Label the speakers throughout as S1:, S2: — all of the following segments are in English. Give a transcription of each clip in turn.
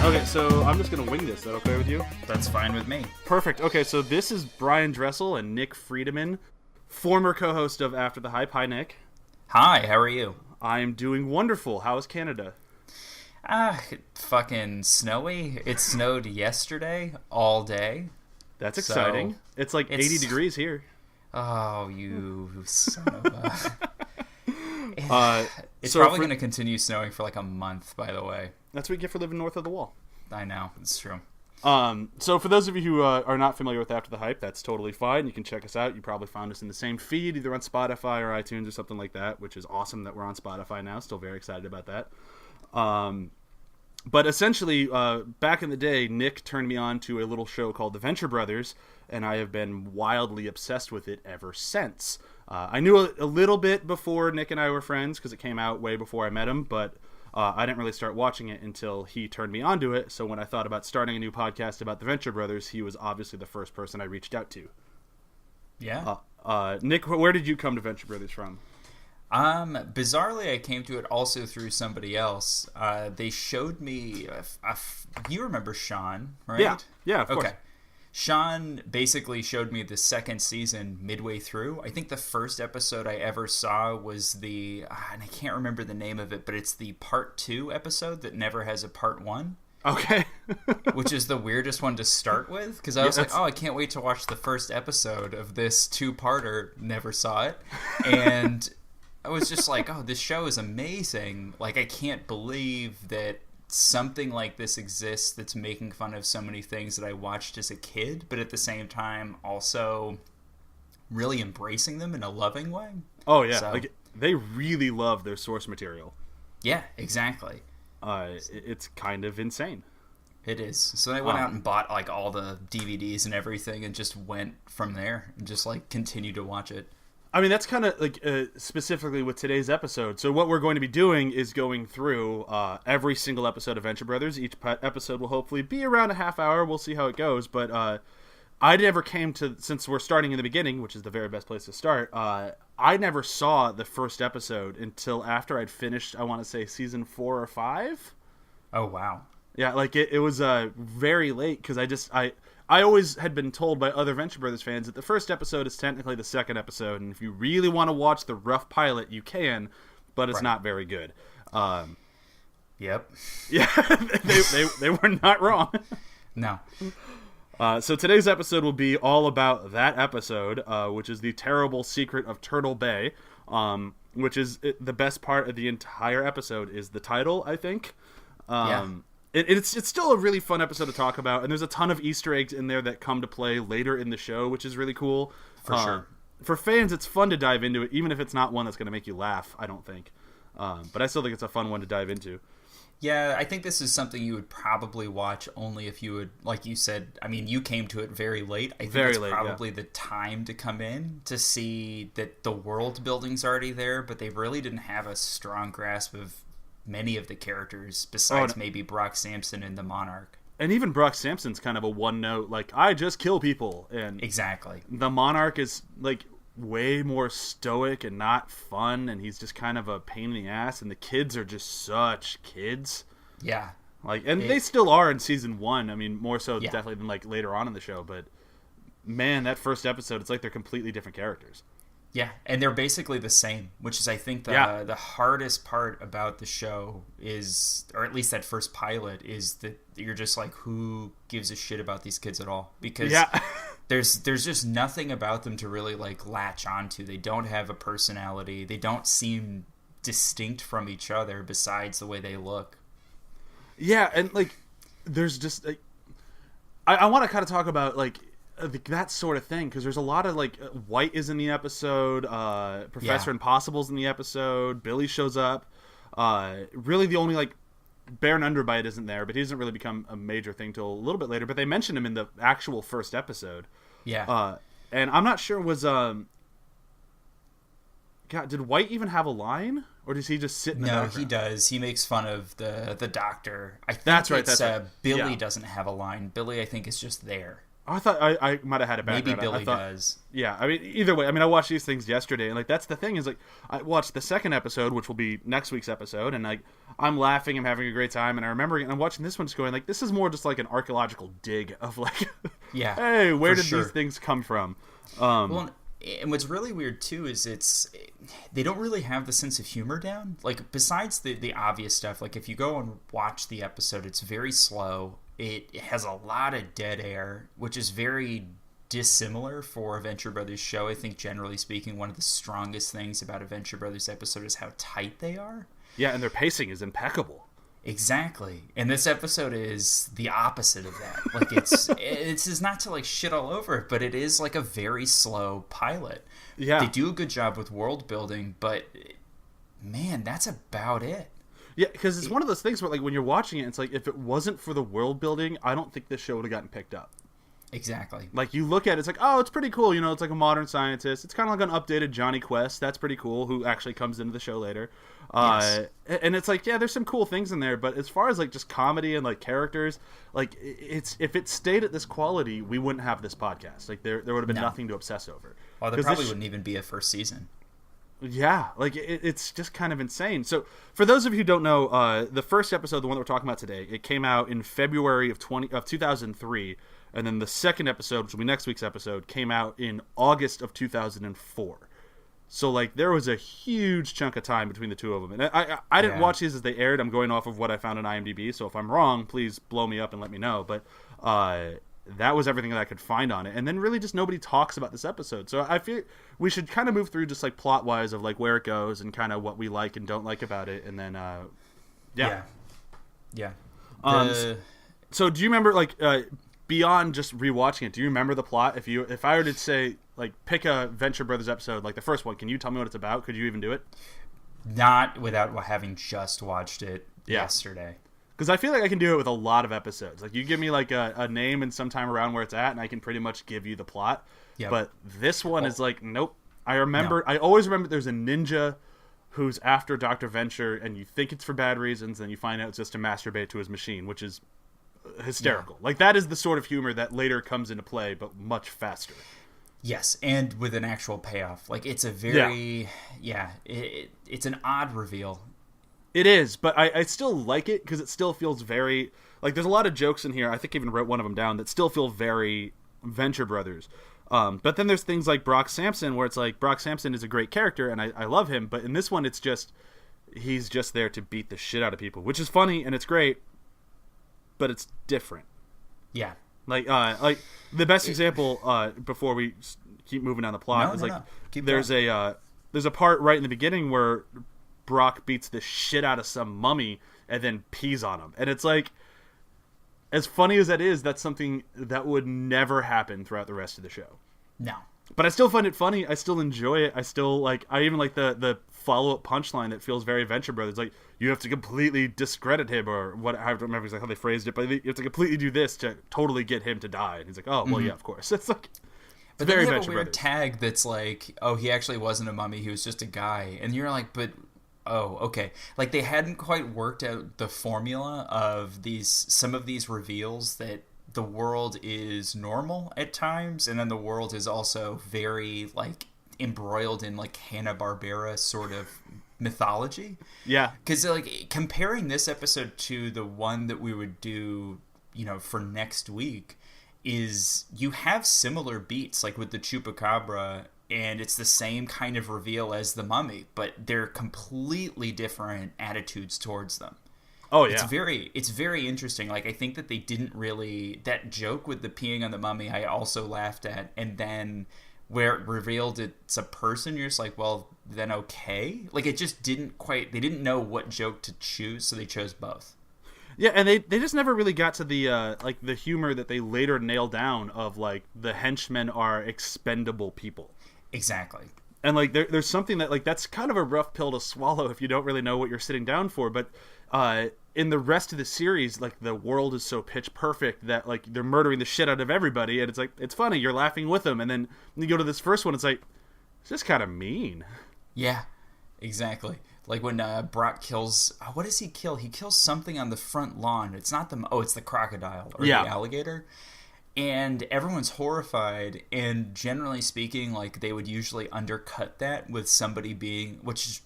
S1: Okay, so I'm just going to wing this. Is that okay with you?
S2: That's fine with me.
S1: Perfect. Okay, so this is Bryan Dressel and Nick Friedemann, former co-host of After the Hype. Hi, Nick.
S2: Hi, how are you?
S1: I'm doing wonderful. How is Canada?
S2: Fucking snowy. It snowed yesterday all day.
S1: That's exciting.
S2: So
S1: it's like 80 degrees here.
S2: Oh, you son of a... It's
S1: so
S2: probably going to continue snowing for like a month, by the way.
S1: That's what you get for living north of the wall.
S2: I know, it's true.
S1: So for those of you who are not familiar with After the Hype, that's totally fine. You can check us out. You probably found us in the same feed, either on Spotify or iTunes or something like that, which is awesome that we're on Spotify now. Still very excited about that. But essentially, back in the day, Nick turned me on to a little show called The Venture Brothers, and I have been wildly obsessed with it ever since. I knew a little bit before Nick and I were friends, because it came out way before I met him, but I didn't really start watching it until he turned me onto it. So when I thought about starting a new podcast about The Venture Brothers, he was obviously the first person I reached out to.
S2: Yeah.
S1: Nick, where did you come to Venture Brothers from?
S2: Bizarrely, I came to it also through somebody else. They showed me... you remember Sean, right?
S1: Yeah, of course.
S2: Okay. Sean basically showed me the second season midway through. I think the first episode I ever saw was and I can't remember the name of it, but it's the part 2 episode that never has a part 1.
S1: Okay.
S2: Which is the weirdest one to start with, because I was like, I can't wait to watch the first episode of this 2-parter. Never saw it. And I was just like, this show is amazing. Like, I can't believe that something like this exists that's making fun of so many things that I watched as a kid, but at the same time also really embracing them in a loving way.
S1: Oh yeah, so, like they really love their source material.
S2: Yeah, exactly.
S1: It's kind of insane.
S2: It is. So I went out and bought like all the DVDs and everything and just went from there and just like continued to watch it.
S1: I mean, that's kind of like specifically with today's episode. So what we're going to be doing is going through every single episode of Venture Brothers. Each episode will hopefully be around a half hour. We'll see how it goes. But I never came to, since we're starting in the beginning, which is the very best place to start, I never saw the first episode until after I'd finished, I want to say, season 4 or 5.
S2: Oh, wow.
S1: Yeah, like it was very late because I always had been told by other Venture Brothers fans that the first episode is technically the second episode, and if you really want to watch the rough pilot, you can, but it's not very good.
S2: Yep.
S1: Yeah, they were not wrong.
S2: No.
S1: So today's episode will be all about that episode, which is The Terrible Secret of Turtle Bay, which is the best part of the entire episode is the title, I think.
S2: Yeah.
S1: It's still a really fun episode to talk about, and there's a ton of Easter eggs in there that come to play later in the show, which is really cool.
S2: For sure.
S1: For fans, it's fun to dive into it, even if it's not one that's going to make you laugh, I don't think. But I still think it's a fun one to dive into.
S2: Yeah, I think this is something you would probably watch only if you would, like you said, I mean, you came to it very late. I think it's probably the time to come in to see that the world building's already there, but they really didn't have a strong grasp of many of the characters besides maybe Brok Sampson and the Monarch.
S1: And even Brok Sampson's kind of a one note, like, I just kill people. And
S2: exactly. The
S1: Monarch is like way more stoic and not fun, and he's just kind of a pain in the ass, and the kids are just such kids.
S2: Yeah.
S1: Like, and they still are in season 1. I mean, more so definitely than like later on in the show, but man, that first episode, it's like they're completely different characters.
S2: Yeah, and they're basically the same, which is, I think, the hardest part about the show is, or at least that first pilot, is that you're just like, who gives a shit about these kids at all? Because there's just nothing about them to really like latch onto. They don't have a personality. They don't seem distinct from each other besides the way they look. Yeah,
S1: and like, there's just like, I want to kind of talk about like that sort of thing, because there's a lot of like White is in the episode, Professor Impossible's in the episode, Billy shows up. Really the only like Baron Underbite isn't there, but he doesn't really become a major thing till a little bit later, but they mentioned him in the actual first episode. And I'm not sure did White even have a line, or does he just sit in the background?
S2: No, he does. He makes fun of the doctor. I think
S1: that's right.
S2: Billy doesn't have a line. Billy, I think, is just there.
S1: I thought I might have had it back.
S2: Maybe Billy does.
S1: Yeah, I mean, either way, I mean, I watched these things yesterday, and like that's the thing is like I watched the second episode, which will be next week's episode, and like I'm laughing, I'm having a great time, and I remember and I'm watching this one, just going like, this is more just like an archaeological dig of like,
S2: yeah,
S1: hey, where did these things come from?
S2: Well, and what's really weird too is they don't really have the sense of humor down. Like besides the obvious stuff, like if you go and watch the episode, it's very slow. It has a lot of dead air, which is very dissimilar for a Venture Brothers show. I think generally speaking, one of the strongest things about a Venture Brothers episode is how tight they are.
S1: Yeah, and their pacing is impeccable.
S2: Exactly. And this episode is the opposite of that. Like it's not to like shit all over it, but it is like a very slow pilot.
S1: Yeah.
S2: They do a good job with world building, but man, that's about it.
S1: Yeah, because it's one of those things where like when you're watching it, it's like if it wasn't for the world building, I don't think this show would have gotten picked up.
S2: Exactly.
S1: Like you look at it, it's like, oh, it's pretty cool. You know, it's like a modern scientist. It's kind of like an updated Johnny Quest. That's pretty cool. Who actually comes into the show later.
S2: Yes.
S1: And it's like, yeah, there's some cool things in there, but as far as like just comedy and like characters, like it's if it stayed at this quality, we wouldn't have this podcast. Like there would have been nothing to obsess over.
S2: Well, there probably wouldn't even be a first season.
S1: Yeah, like it's just kind of insane. So for those of you who don't know, the first episode, the one that we're talking about today, it came out in February of 2003, and then the second episode, which will be next week's episode, came out in August of 2004. So like there was a huge chunk of time between the two of them, and I didn't watch these as they aired. I'm going off of what I found on IMDb, so if I'm wrong, please blow me up and let me know. But that was everything that I could find on it, and then really just nobody talks about this episode. So I feel we should kind of move through just like plot wise of like where it goes and kind of what we like and don't like about it, and then yeah. So do you remember like beyond just rewatching it? Do you remember the plot? If I were to say like pick a Venture Brothers episode, like the first one, can you tell me what it's about? Could you even do it?
S2: Not without having just watched it yesterday.
S1: Because I feel like I can do it with a lot of episodes. Like, you give me, like, a name and sometime around where it's at, and I can pretty much give you the plot. Yep. But this one is like, nope. I always remember there's a ninja who's after Dr. Venture, and you think it's for bad reasons, and you find out it's just to masturbate to his machine, which is hysterical. Yeah. Like, that is the sort of humor that later comes into play, but much faster.
S2: Yes, and with an actual payoff. Like, it's a very... it's an odd reveal.
S1: It is, but I still like it because it still feels very... Like, there's a lot of jokes in here. I think I even wrote one of them down that still feel very Venture Brothers. But then there's things like Brock Sampson, where it's like, Brock Sampson is a great character, and I love him. But in this one, it's just... He's just there to beat the shit out of people, which is funny, and it's great. But it's different.
S2: Yeah.
S1: Like the best example, before we keep moving down the plot, is like... There's a part right in the beginning where... Brock beats the shit out of some mummy and then pees on him. And it's like, as funny as that is, that's something that would never happen throughout the rest of the show.
S2: No.
S1: But I still find it funny. I still enjoy it. I even like the follow-up punchline that feels very Venture Brothers. Like, you have to completely discredit him, or what, I don't remember exactly how they phrased it, but you have to completely do this to totally get him to die. And he's like, oh, well, yeah, of course. It's like...
S2: But then you have a weird tag that's like, oh, he actually wasn't a mummy, he was just a guy. And you're like, but... Oh, okay. Like, they hadn't quite worked out the formula of some of these reveals, that the world is normal at times, and then the world is also very, like, embroiled in, like, Hanna-Barbera sort of mythology.
S1: Yeah.
S2: Because, like, comparing this episode to the one that we would do, you know, for next week, is you have similar beats, like with the Chupacabra, and it's the same kind of reveal as the mummy, but they're completely different attitudes towards them.
S1: Oh, yeah.
S2: It's very interesting. Like, I think that they didn't really... That joke with the peeing on the mummy, I also laughed at. And then where it revealed it's a person, you're just like, well, then okay. Like, it just didn't quite... They didn't know what joke to choose, so they chose both.
S1: Yeah, and they just never really got to the like the humor that they later nailed down of, like, the henchmen are expendable people.
S2: Exactly.
S1: And, like, there's something that, like, that's kind of a rough pill to swallow if you don't really know what you're sitting down for. But in the rest of the series, like, the world is so pitch perfect that, like, they're murdering the shit out of everybody. And it's like, it's funny. You're laughing with them. And then you go to this first one, it's like, it's just kind of mean.
S2: Yeah, exactly. Like when Brok kills... what does he kill? He kills something on the front lawn. It's not it's the crocodile or the alligator. and everyone's horrified, and generally speaking, like, they would usually undercut that with somebody being, which is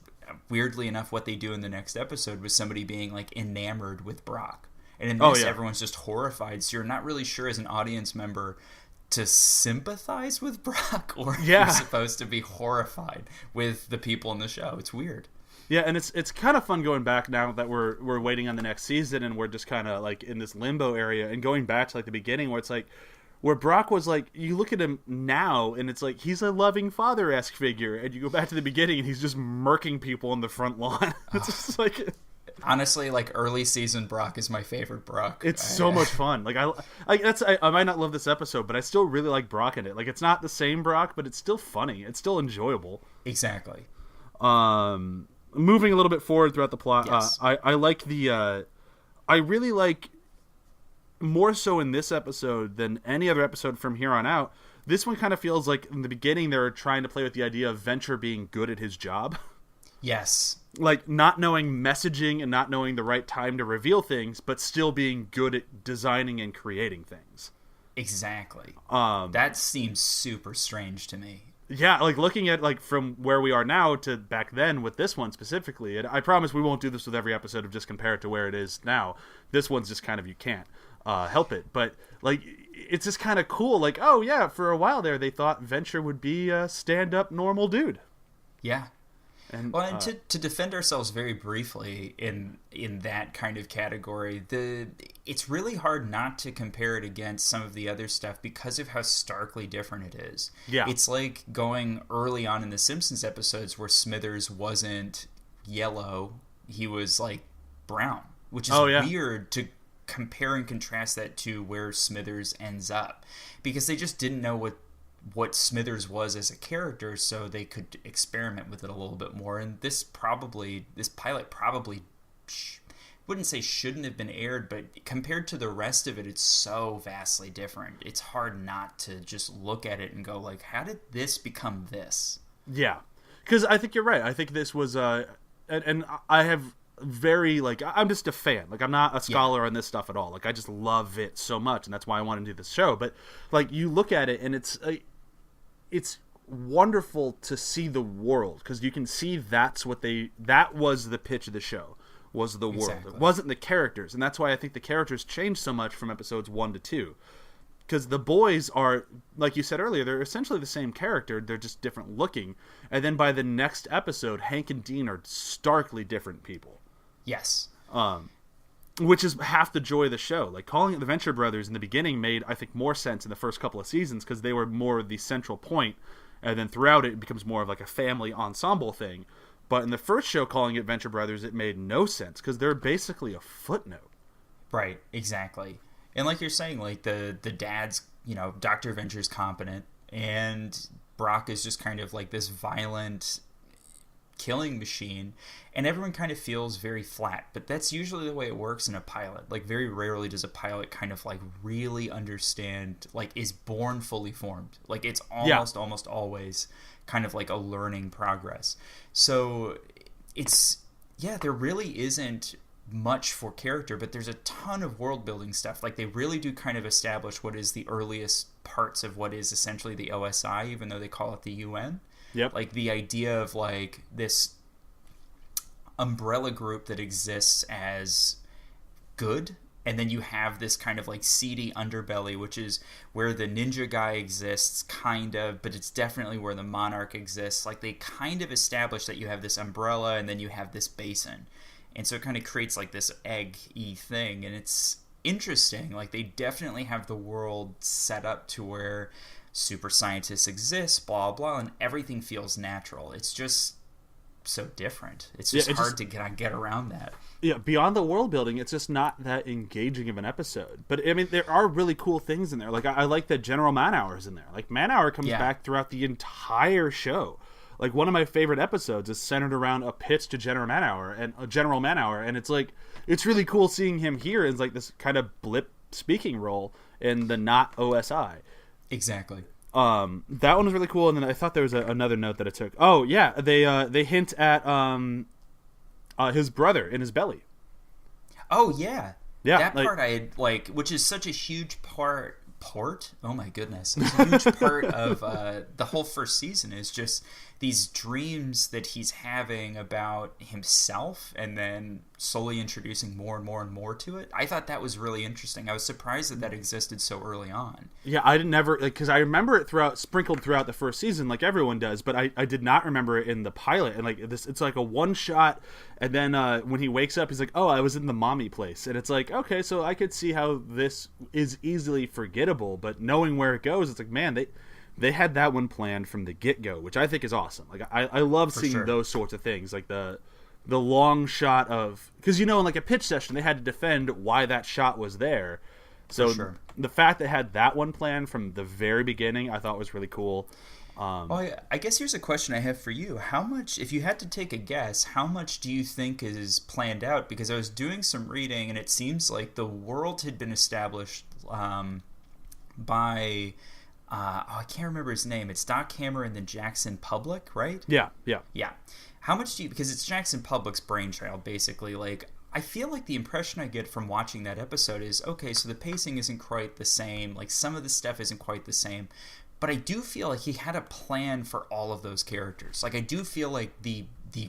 S2: weirdly enough what they do in the next episode, with somebody being like enamored with Brok. And in this, everyone's just horrified, so you're not really sure as an audience member to sympathize with Brok, or you're supposed to be horrified with the people in the show. It's weird.
S1: Yeah, and it's kind of fun going back now that we're waiting on the next season, and we're just kind of like in this limbo area, and going back to like the beginning where it's like, where Brok was like, you look at him now and it's like he's a loving father-esque figure, and you go back to the beginning and he's just murking people on the front lawn. It's just like,
S2: honestly, like, early season Brok is my favorite Brok.
S1: It's so much fun. Like I might not love this episode, but I still really like Brok in it. Like, it's not the same Brok, but it's still funny. It's still enjoyable.
S2: Exactly.
S1: Moving a little bit forward throughout the plot,
S2: yes.
S1: I like the I really like, more so in this episode than any other episode from here on out, this one kind of feels like in the beginning they were trying to play with the idea of Venture being good at his job.
S2: Yes.
S1: Like, not knowing messaging and not knowing the right time to reveal things, but still being good at designing and creating things.
S2: Exactly. That seems super strange to me.
S1: Yeah, like, looking at, like, from where we are now to back then with this one specifically, and I promise we won't do this with every episode of just compare it to where it is now. This one's just kind of, you can't help it. But, like, it's just kind of cool. Like, oh, yeah, for a while there, they thought Venture would be a stand-up normal dude.
S2: Yeah.
S1: And,
S2: well, and to defend ourselves very briefly in that kind of category, it's really hard not to compare it against some of the other stuff because of how starkly different it is.
S1: Yeah.
S2: It's like going early on in the Simpsons episodes where Smithers wasn't yellow, he was like brown, which is weird to compare and contrast that to where Smithers ends up, because they just didn't know what Smithers was as a character, so they could experiment with it a little bit more. And this pilot probably wouldn't say shouldn't have been aired, but compared to the rest of it, it's so vastly different. It's hard not to just look at it and go like, how did this become this?
S1: Yeah, because I think you're right. I think this was and I have very, like, I'm just a fan. Like, I'm not a scholar on this stuff at all. Like, I just love it so much, and that's why I want to do this show. But, like, you look at it and it's wonderful to see the world, because you can see that was the pitch of the show, was the world.
S2: Exactly.
S1: It wasn't the characters, and that's why I think the characters changed so much from episodes 1 to 2, because the boys are, like you said earlier, they're essentially the same character, they're just different looking, and then by the next episode, Hank and Dean are starkly different people.
S2: Yes.
S1: Which is half the joy of the show. Like, calling it the Venture Brothers in the beginning made, I think, more sense in the first couple of seasons, because they were more the central point, and then throughout it becomes more of like a family ensemble thing. But in the first show, calling it Venture Brothers, it made no sense, because they're basically a footnote.
S2: Right, exactly. And like you're saying, like, the dad's, Dr. Venture's competent, and Brok is just kind of like this violent killing machine, and everyone kind of feels very flat. But that's usually the way it works in a pilot. Like, very rarely does a pilot kind of like really understand, like, is born fully formed. Like, it's almost always kind of like a learning progress. So there really isn't much for character, but there's a ton of world building stuff. Like, they really do kind of establish what is the earliest parts of what is essentially the OSI, even though they call it the UN.
S1: Yep.
S2: Like, the idea of, like, this umbrella group that exists as good, and then you have this kind of, like, seedy underbelly, which is where the ninja guy exists, kind of, but it's definitely where the monarch exists. Like, they kind of establish that you have this umbrella, and then you have this basin. And so it kind of creates, like, this egg-y thing, and it's interesting. Like, they definitely have the world set up to where super scientists exist, blah blah, and everything feels natural. It's just so different. It's just hard to get around that.
S1: Yeah, beyond the world building, it's just not that engaging of an episode. But I mean, there are really cool things in there. Like, I like that General Man-Hour's in there. Like, Man-Hour comes back throughout the entire show. Like, one of my favorite episodes is centered around a pitch to General Man-Hour, and it's like, it's really cool seeing him here as like this kind of blip speaking role in the not OSI.
S2: Exactly.
S1: That one was really cool, and then I thought there was another note that I took. Oh yeah, they hint at his brother in his belly.
S2: Oh yeah,
S1: yeah.
S2: That part I had, like, which is such a huge part port. Oh my goodness. It's a huge part of the whole first season is just these dreams that he's having about himself and then slowly introducing more and more and more to it. I thought that was really interesting. I was surprised that existed so early on.
S1: Yeah, I didn't never, like, because I remember it sprinkled throughout the first season like everyone does, but I did not remember it in the pilot. And like it's like a one shot, and then when he wakes up he's like, oh, I was in the mommy place, and it's like, okay, so I could see how this is easily forgettable, but knowing where it goes, it's like, man, they had that one planned from the get-go, which I think is awesome. Like I love seeing those sorts of things, like the long shot of, because in like a pitch session they had to defend why that shot was there. So the fact they had that one planned from the very beginning, I thought was really cool.
S2: I guess here's a question I have for you. How much, if you had to take a guess, how much do you think is planned out? Because I was doing some reading, and it seems like the world had been established by... I can't remember his name. It's Doc Hammer and then Jackson Public, right?
S1: Yeah.
S2: How much do you... Because it's Jackson Public's brainchild, basically. Like, I feel like the impression I get from watching that episode is, okay, so the pacing isn't quite the same. Like, some of the stuff isn't quite the same. But I do feel like he had a plan for all of those characters. Like, I do feel like the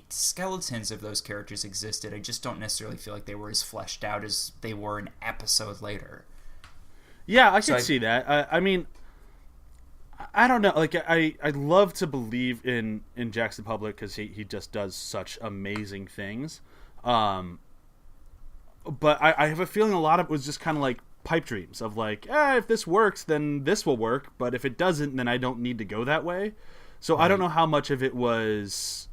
S2: skeletons of those characters existed. I just don't necessarily feel like they were as fleshed out as they were an episode later.
S1: Yeah, I can see that. I mean... I don't know. Like I love to believe in Jackson Public because he just does such amazing things. But I have a feeling a lot of it was just kind of like pipe dreams of like, if this works, then this will work. But if it doesn't, then I don't need to go that way. So I don't know how much of it was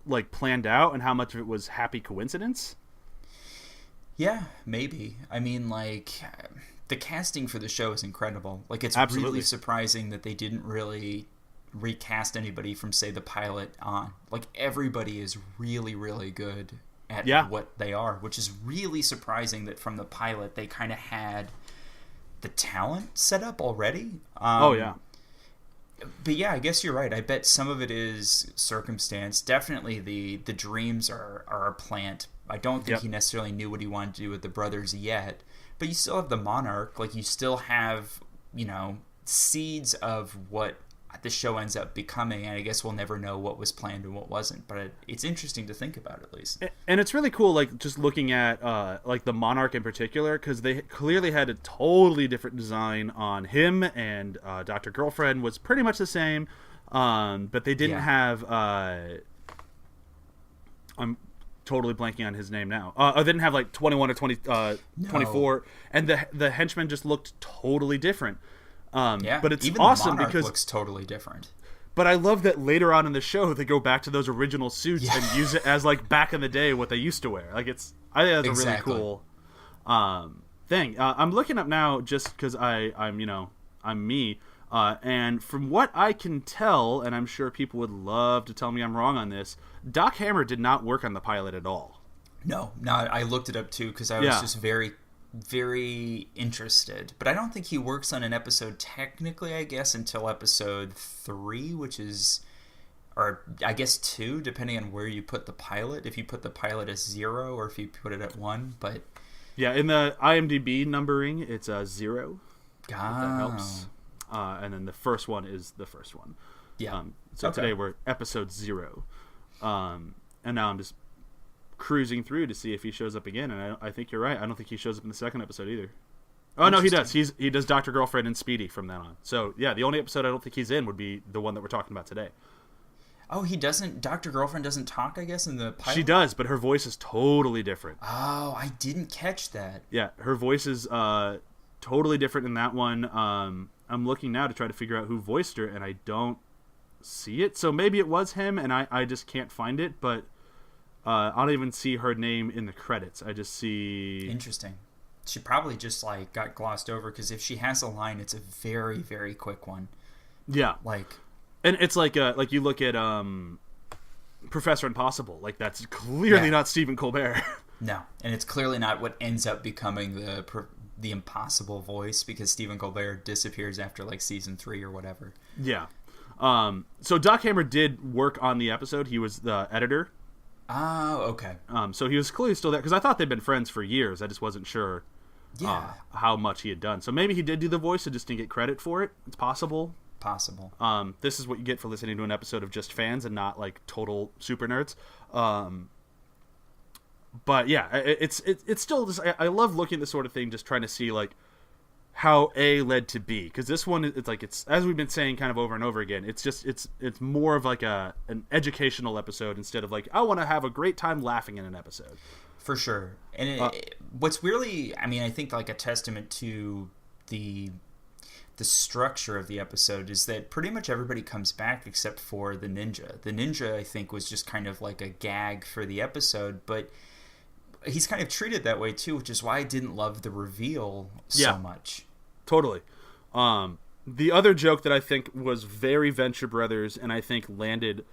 S1: like planned out and how much of it was happy coincidence.
S2: Yeah, maybe. I mean, like... The casting for the show is incredible. Like, it's really surprising that they didn't really recast anybody from, say, the pilot on. Like, everybody is really, really good at what they are, which is really surprising that from the pilot they kind of had the talent set up already. But yeah, I guess you're right. I bet some of it is circumstance. Definitely the dreams are a plant. I don't think he necessarily knew what he wanted to do with the brothers yet. But you still have the Monarch. Like, you still have, seeds of what the show ends up becoming. And I guess we'll never know what was planned and what wasn't. But it's interesting to think about, at least.
S1: And it's really cool, like, just looking at, like, the Monarch in particular, because they clearly had a totally different design on him, and Dr. Girlfriend was pretty much the same. But they didn't have... totally blanking on his name now. They didn't have like 21 or 24, and the henchmen just looked totally different. But it's
S2: even
S1: awesome
S2: the Monarch
S1: because
S2: looks totally different.
S1: But I love that later on in the show they go back to those original suits and use it as like back in the day what they used to wear. Like I think that's a really cool thing. I'm looking up now just because I'm me. And from what I can tell, and I'm sure people would love to tell me I'm wrong on this, Doc Hammer did not work on the pilot at all.
S2: No, I looked it up too because I was just very, very interested. But I don't think he works on an episode technically, I guess, until episode 3, which is, or I guess 2, depending on where you put the pilot. If you put the pilot as 0 or if you put it at 1. But
S1: yeah, in the IMDb numbering, it's 0. If that helps. And then the first one is the first one.
S2: Yeah.
S1: Today we're episode 0. And now I'm just cruising through to see if he shows up again. And I think you're right. I don't think he shows up in the second episode either. Oh, no, he does. He does Dr. Girlfriend and Speedy from then on. So, yeah, the only episode I don't think he's in would be the one that we're talking about today.
S2: Oh, he doesn't... Dr. Girlfriend doesn't talk, I guess, in the pilot?
S1: She does, but her voice is totally different.
S2: Oh, I didn't catch that.
S1: Yeah, her voice is totally different in that one. I'm looking now to try to figure out who voiced her, and I don't see it. So maybe it was him, and I just can't find it. But I don't even see her name in the credits. I just see...
S2: Interesting. She probably just like got glossed over, because if she has a line, it's a very, very quick one.
S1: Yeah. And it's like you look at Professor Impossible. Like, that's clearly not Stephen Colbert.
S2: No, and it's clearly not what ends up becoming the impossible voice, because Stephen Colbert disappears after like season 3 or whatever.
S1: Yeah. So Doc Hammer did work on the episode. He was the editor.
S2: Oh, okay.
S1: So he was clearly still there, because I thought they'd been friends for years. I just wasn't sure how much he had done. So maybe he did do the voice and just didn't get credit for it. It's possible. This is what you get for listening to an episode of just fans and not like total super nerds. But yeah, it's still just, I love looking at this sort of thing, just trying to see like how A led to B, because this one, it's as we've been saying kind of over and over again, it's more of like an educational episode instead of like, I want to have a great time laughing in an episode.
S2: For sure. And what's really, I mean, I think like a testament to the structure of the episode is that pretty much everybody comes back except for the ninja. The ninja, I think, was just kind of like a gag for the episode, but he's kind of treated that way too, which is why I didn't love the reveal so much. Totally.
S1: The other joke that I think was very Venture Brothers and I think landed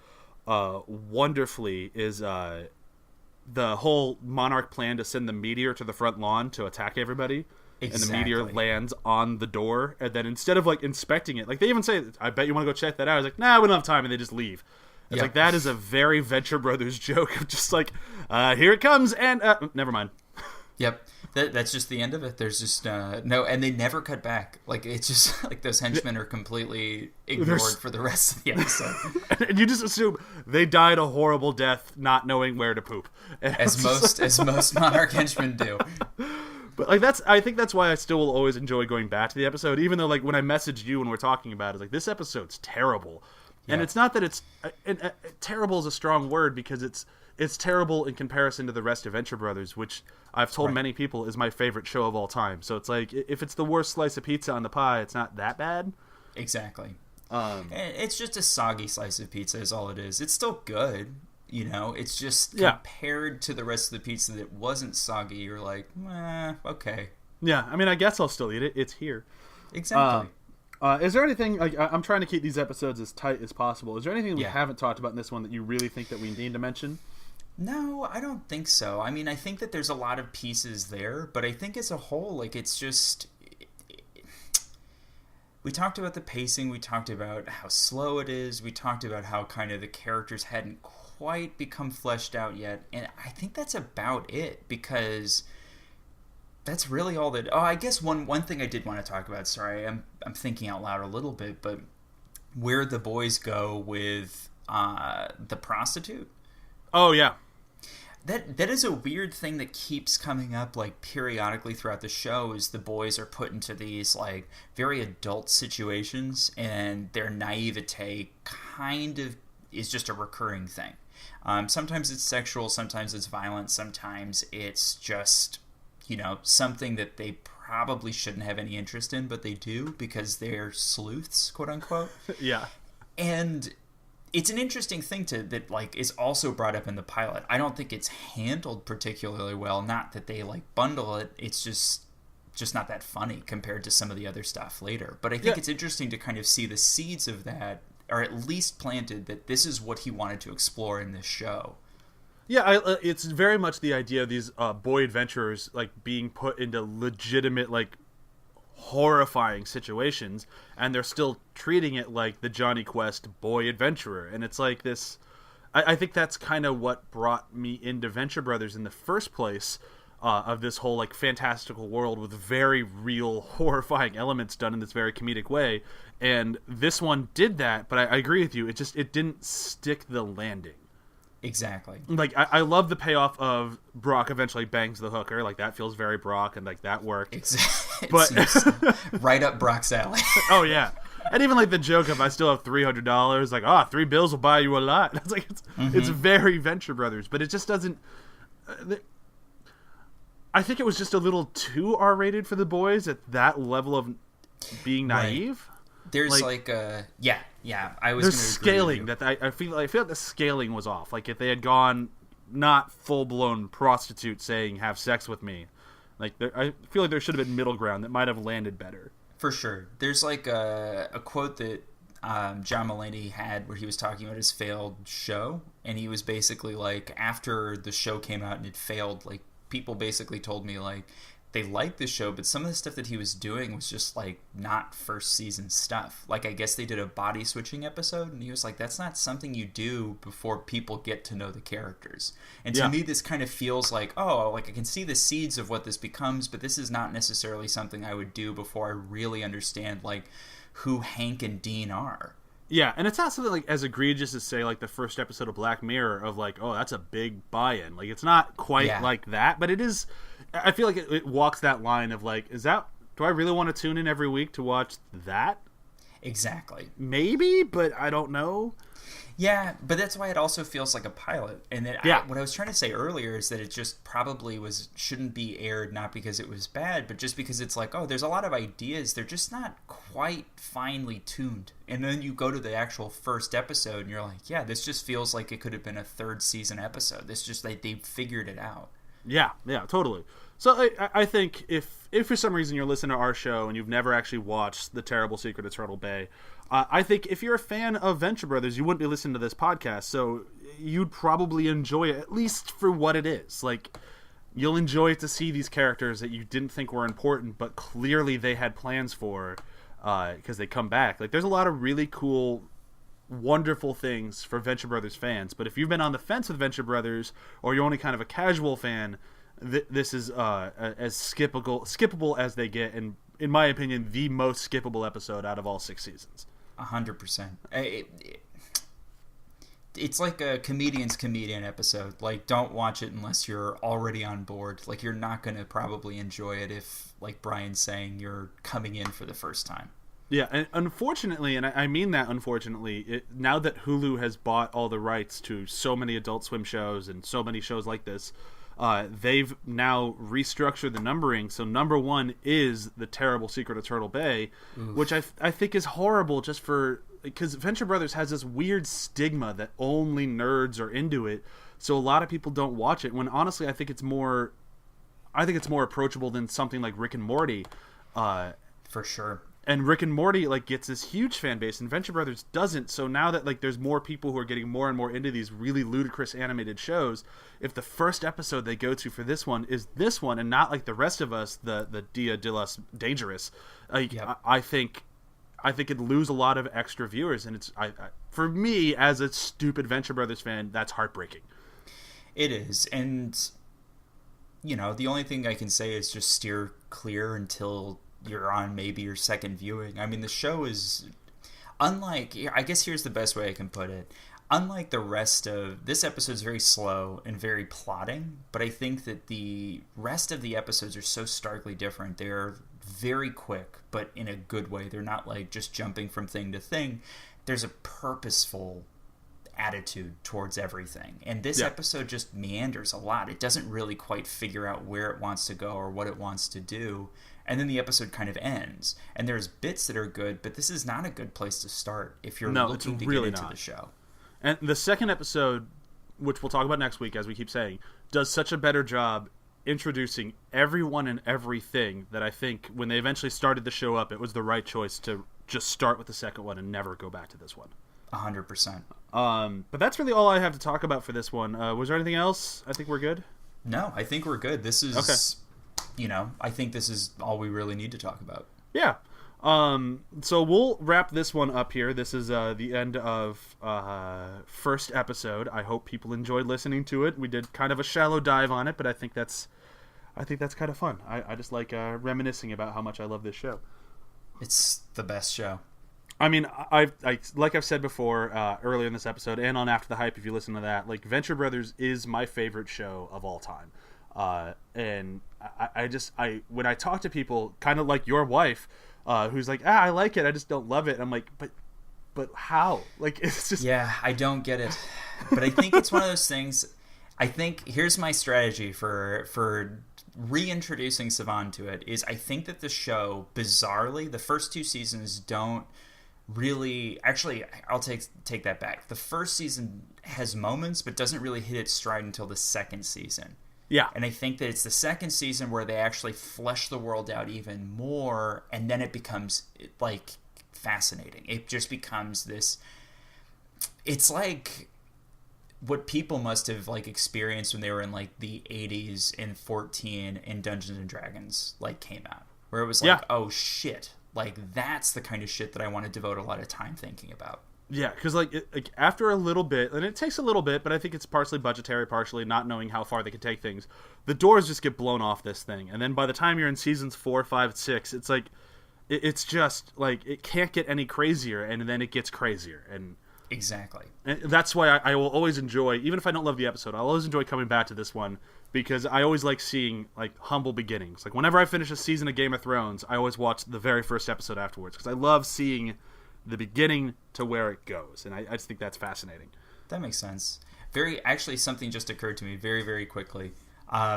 S1: wonderfully is the whole Monarch plan to send the meteor to the front lawn to attack everybody. Exactly. And the meteor lands on the door, and then instead of like inspecting it, like they even say, I bet you want to go check that out. I was like, nah, we don't have time, and they just leave. It's like, that is a very Venture Brothers joke of just like, here it comes, and never mind.
S2: Yep. That's just the end of it. There's just no, and they never cut back. Like, it's just like those henchmen are completely ignored for the rest of the episode.
S1: And you just assume they died a horrible death, not knowing where to poop.
S2: As most Monarch henchmen do.
S1: But like I think that's why I still will always enjoy going back to the episode, even though like when I messaged you when we're talking about it, like this episode's terrible, and it's not that it's terrible is a strong word, because it's terrible in comparison to the rest of Venture Brothers, which I've told many people is my favorite show of all time. So it's like, if it's the worst slice of pizza on the pie, it's not that bad.
S2: Exactly. It's just a soggy slice of pizza is all it is. It's still good. You know, it's just compared to the rest of the pizza that wasn't soggy, you're like, okay.
S1: Yeah, I mean, I guess I'll still eat it. It's here.
S2: Exactly.
S1: Is there anything, like, I'm trying to keep these episodes as tight as possible. Is there anything we haven't talked about in this one that you really think that we need to mention?
S2: No, I don't think so. I mean, I think that there's a lot of pieces there, but I think as a whole, like, it's just... We talked about the pacing, we talked about how slow it is, we talked about how kind of the characters hadn't quite become fleshed out yet, and I think that's about it, because that's really all that... Oh, I guess one thing I did want to talk about, sorry, I'm thinking out loud a little bit, but where the boys go with the prostitute.
S1: Oh, yeah.
S2: That is a weird thing that keeps coming up, like, periodically throughout the show, is the boys are put into these, like, very adult situations, and their naivete kind of is just a recurring thing. Sometimes it's sexual, sometimes it's violent, sometimes it's just, you know, something that they probably shouldn't have any interest in, but they do because they're sleuths, quote unquote.
S1: Yeah.
S2: And it's an interesting thing that like is also brought up in the pilot. I don't think it's handled particularly well. Not that they like bundle it. It's just not that funny compared to some of the other stuff later. But I think it's interesting to kind of see the seeds of that, or at least planted, that this is what he wanted to explore in this show.
S1: Yeah, it's very much the idea of these boy adventurers like being put into legitimate, like, horrifying situations, and they're still treating it like the Johnny Quest boy adventurer. And it's like this... I think that's kind of what brought me into Venture Brothers in the first place, of this whole like fantastical world with very real horrifying elements done in this very comedic way. And this one did that, but I agree with you. It didn't stick the landing.
S2: Exactly.
S1: Like, I love the payoff of Brok eventually bangs the hooker. Like, that feels very Brok, and like that worked.
S2: Exactly.
S1: But
S2: right up Brok's alley.
S1: Oh yeah. And even like the joke of I still have $300, like, 3 bills will buy you a lot. It's like it's very Venture Brothers, but it just doesn't. I think it was just a little too R-rated for the boys at that level of being naive.
S2: Right. There's like I was.
S1: There's scaling that I feel like the scaling was off. Like if they had gone not full blown prostitute saying have sex with me, like I feel like there should have been middle ground that might have landed better.
S2: For sure. There's like a quote that John Mulaney had where he was talking about his failed show, and he was basically like, after the show came out and it failed, like people basically told me like, they liked the show, but some of the stuff that he was doing was just like not first season stuff. Like, I guess they did a body switching episode, and he was like, that's not something you do before people get to know the characters. And to me, this kind of feels like, oh, like I can see the seeds of what this becomes, but this is not necessarily something I would do before I really understand like who Hank and Dean are.
S1: Yeah, and it's not something like as egregious as, say, like the first episode of Black Mirror of like, oh, that's a big buy-in. Like, it's not quite like that, but it is. I feel like it walks that line of like, do I really want to tune in every week to watch that?
S2: Exactly.
S1: Maybe, but I don't know.
S2: Yeah, but that's why it also feels like a pilot. And then what I was trying to say earlier is that it just probably shouldn't be aired, not because it was bad, but just because it's like, oh, there's a lot of ideas. They're just not quite finely tuned. And then you go to the actual first episode and you're like, yeah, this just feels like it could have been a third season episode. This just like they figured it out. Yeah,
S1: totally. So I think if for some reason you're listening to our show and you've never actually watched The Terrible Secret of Turtle Bay, I think if you're a fan of Venture Brothers, you wouldn't be listening to this podcast, so you'd probably enjoy it, at least for what it is. Like, you'll enjoy it to see these characters that you didn't think were important, but clearly they had plans for, because they come back. Like, there's a lot of really cool, wonderful things for Venture Brothers fans, but if you've been on the fence with Venture Brothers, or you're only kind of a casual fan, this is as skippable as they get, and in my opinion, the most skippable episode out of all 6 seasons.
S2: 100%. It's like a comedian's comedian episode. Like, don't watch it unless you're already on board. Like, you're not going to probably enjoy it if, like Brian's saying, you're coming in for the first time.
S1: Yeah, and unfortunately, and I mean that unfortunately, now that Hulu has bought all the rights to so many Adult Swim shows and so many shows like this, they've now restructured the numbering. So number 1 is The Terrible Secret of Turtle Bay, which I think is horrible just because Venture Brothers has this weird stigma that only nerds are into it. So a lot of people don't watch it, when honestly I think it's more approachable than something like Rick and Morty.
S2: For sure.
S1: And Rick and Morty like gets this huge fan base, and Venture Brothers doesn't. So now that like there's more people who are getting more and more into these really ludicrous animated shows, if the first episode they go to for this one is this one and not like the rest of us, the Dia de los Dangerous, like, yep. I think it'd lose a lot of extra viewers, and it's for me as a stupid Venture Brothers fan, that's heartbreaking.
S2: It is, and you know, the only thing I can say is just steer clear until you're on maybe your second viewing. I mean, the show is unlike, I guess here's the best way I can put it. Unlike the rest of this episode is very slow and very plotting, but I think that the rest of the episodes are so starkly different. They're very quick, but in a good way. They're not like just jumping from thing to thing. There's a purposeful attitude towards everything, and this episode just meanders a lot. It doesn't really quite figure out where it wants to go or what it wants to do. And then the episode kind of ends. And there's bits that are good, but this is not a good place to start if you're looking to get into the show.
S1: And the second episode, which we'll talk about next week, as we keep saying, does such a better job introducing everyone and everything that I think when they eventually started the show up, it was the right choice to just start with the second one and never go back to this one.
S2: 100%.
S1: But that's really all I have to talk about for this one. Was there anything else? I think we're good.
S2: No, I think we're good. This is... Okay. You know, I think this is all we really need to talk about.
S1: Yeah. So we'll wrap this one up here. This is the end of first episode. I hope people enjoyed listening to it. We did kind of a shallow dive on it, but I think that's kind of fun. I just like reminiscing about how much I love this show.
S2: It's the best show.
S1: I mean, like I've said before earlier in this episode and on After the Hype, if you listen to that, like Venture Brothers is my favorite show of all time. And I when I talk to people, kind of like your wife, who's like, I like it, I just don't love it. I'm like, but how? Like, it's just...
S2: Yeah, I don't get it. But I think it's one of those things. I think here's my strategy for reintroducing Savan to it is I think that the show, bizarrely, the first 2 seasons don't really... Actually, I'll take that back. The first season has moments, but doesn't really hit its stride until the second season.
S1: Yeah.
S2: And I think that it's the second season where they actually flesh the world out even more, and then it becomes, like, fascinating. It just becomes this... It's like what people must have like experienced when they were in like the 80s and 14 and Dungeons and Dragons like came out, where it was like, oh shit, like that's the kind of shit that I want to devote a lot of time thinking about.
S1: Yeah, because like after a little bit, and it takes a little bit, but I think it's partially budgetary, partially not knowing how far they can take things. The doors just get blown off this thing, and then by the time you're in seasons 4, 5, 6, it's like it's just like it can't get any crazier, and then it gets crazier, and
S2: exactly.
S1: And that's why I will always enjoy, even if I don't love the episode, I'll always enjoy coming back to this one because I always like seeing like humble beginnings. Like whenever I finish a season of Game of Thrones, I always watch the very first episode afterwards because I love seeing the beginning to where it goes, and I just think that's fascinating.
S2: That makes sense. Actually, something just occurred to me very, very quickly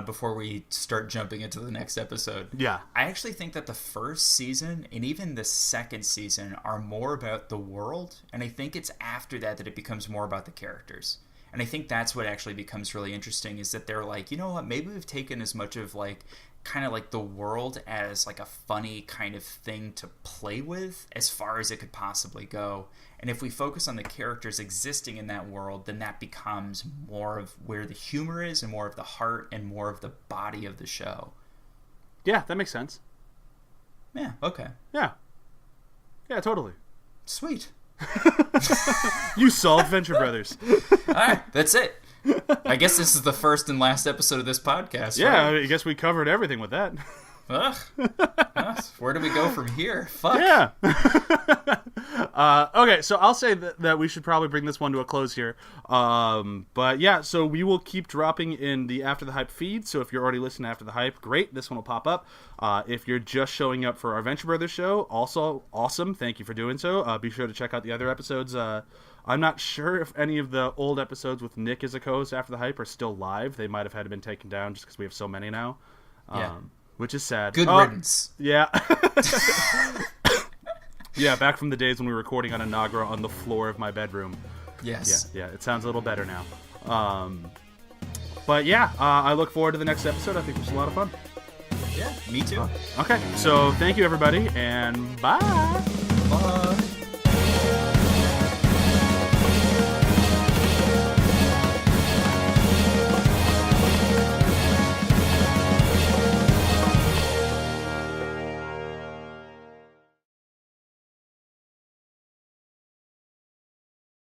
S2: before we start jumping into the next episode.
S1: Yeah.
S2: I actually think that the first season and even the second season are more about the world, and I think it's after that it becomes more about the characters. And I think that's what actually becomes really interesting, is that they're like, you know what, maybe we've taken as much of like kind of like the world as like a funny kind of thing to play with as far as it could possibly go. And if we focus on the characters existing in that world, then that becomes more of where the humor is and more of the heart and more of the body of the show.
S1: Yeah, that makes sense.
S2: Yeah, okay.
S1: Yeah, totally.
S2: Sweet.
S1: You solved Venture Brothers.
S2: All right, that's it. I guess this is the first and last episode of this podcast.
S1: Yeah,
S2: right?
S1: I guess we covered everything with that.
S2: Ugh. Where do we go from here? Fuck.
S1: Yeah. Okay, so I'll say that we should probably bring this one to a close here. But yeah, so we will keep dropping in the After the Hype feed. So if you're already listening to After the Hype, great. This one will pop up. If you're just showing up for our Venture Brothers show, also awesome. Thank you for doing so. Be sure to check out the other episodes. I'm not sure if any of the old episodes with Nick as a co-host After the Hype are still live. They might have had been taken down just because we have so many now.
S2: Yeah.
S1: Which is sad.
S2: Good riddance.
S1: Yeah. Yeah, back from the days when we were recording on a Nagra on the floor of my bedroom.
S2: Yes.
S1: Yeah, it sounds a little better now. But yeah, I look forward to the next episode. I think it was a lot of fun.
S2: Yeah, me too.
S1: Okay, so thank you everybody, and bye.
S2: Bye.